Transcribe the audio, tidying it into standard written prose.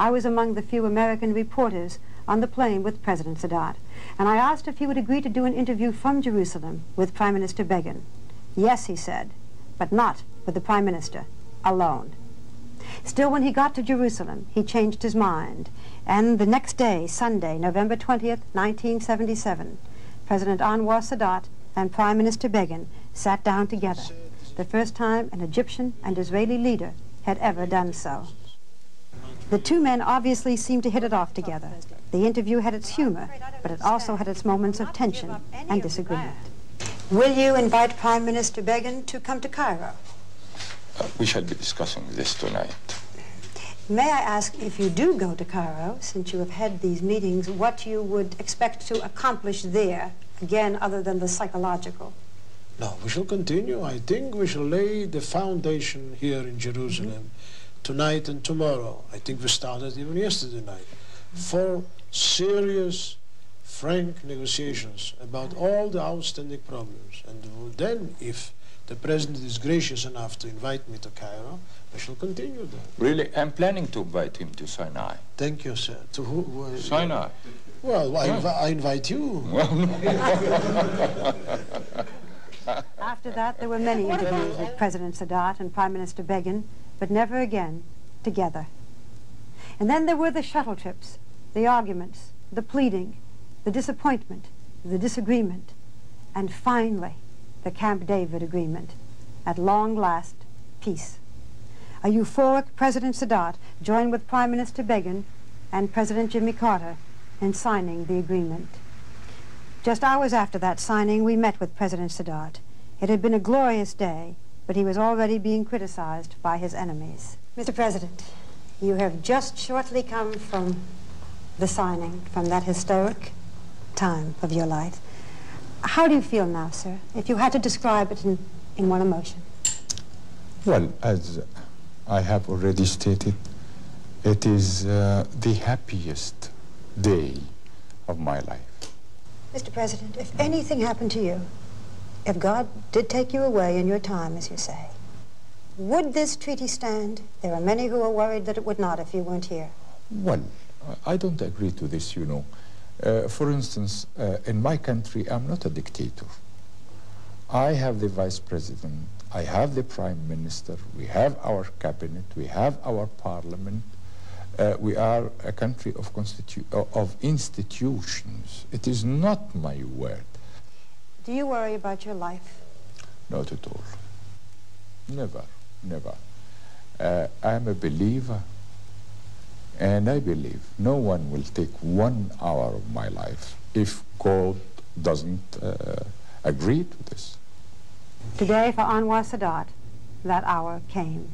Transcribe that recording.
I was among the few American reporters on the plane with President Sadat, and I asked if he would agree to do an interview from Jerusalem with Prime Minister Begin. Yes, he said, but not with the Prime Minister, alone. Still, when he got to Jerusalem, he changed his mind, and the next day, Sunday, November 20th, 1977, President Anwar Assadat and Prime Minister Begin sat down together, the first time an Egyptian and Israeli leader had ever done so. The two men obviously seemed to hit it off together. The interview had its humor, but it also had its moments of tension and disagreement. Will you invite Prime Minister Begin to come to Cairo? We shall be discussing this tonight. May I ask, if you do go to Cairo, since you have had these meetings, what you would expect to accomplish there, again, other than the psychological? No, we shall continue. I think we shall lay the foundation here in Jerusalem tonight and tomorrow. I think we started even yesterday night for serious, frank negotiations about all the outstanding problems. And then, if the President is gracious enough to invite me to Cairo, we shall continue that. Really? I'm planning to invite him to Sinai. Thank you, sir. To who? Sinai. Well, I invite you. After that, there were many interviews with President Sadat and Prime Minister Begin, but never again together. And then there were the shuttle trips, the arguments, the pleading, the disappointment, the disagreement, and finally, the Camp David agreement. At long last, peace. A euphoric President Sadat joined with Prime Minister Begin and President Jimmy Carter in signing the agreement. Just hours after that signing, we met with President Sadat. It had been a glorious day, but he was already being criticized by his enemies. Mr. President, you have just shortly come from the signing, from that historic time of your life. How do you feel now, sir, if you had to describe it in one emotion? Well, as I have already stated, it is the happiest day of my life. Mr. President, if anything happened to you, if God did take you away in your time, as you say, would this treaty stand? There are many who are worried that it would not if you weren't here. Well, I don't agree to this, you know. For instance, in my country, I'm not a dictator. I have the vice president, I have the prime minister, we have our cabinet, we have our parliament. We are a country of institutions. It is not my word. Do you worry about your life? Not at all. Never, never. I am a believer, and I believe no one will take 1 hour of my life if God doesn't agree to this. Today, for Anwar Sadat, that hour came.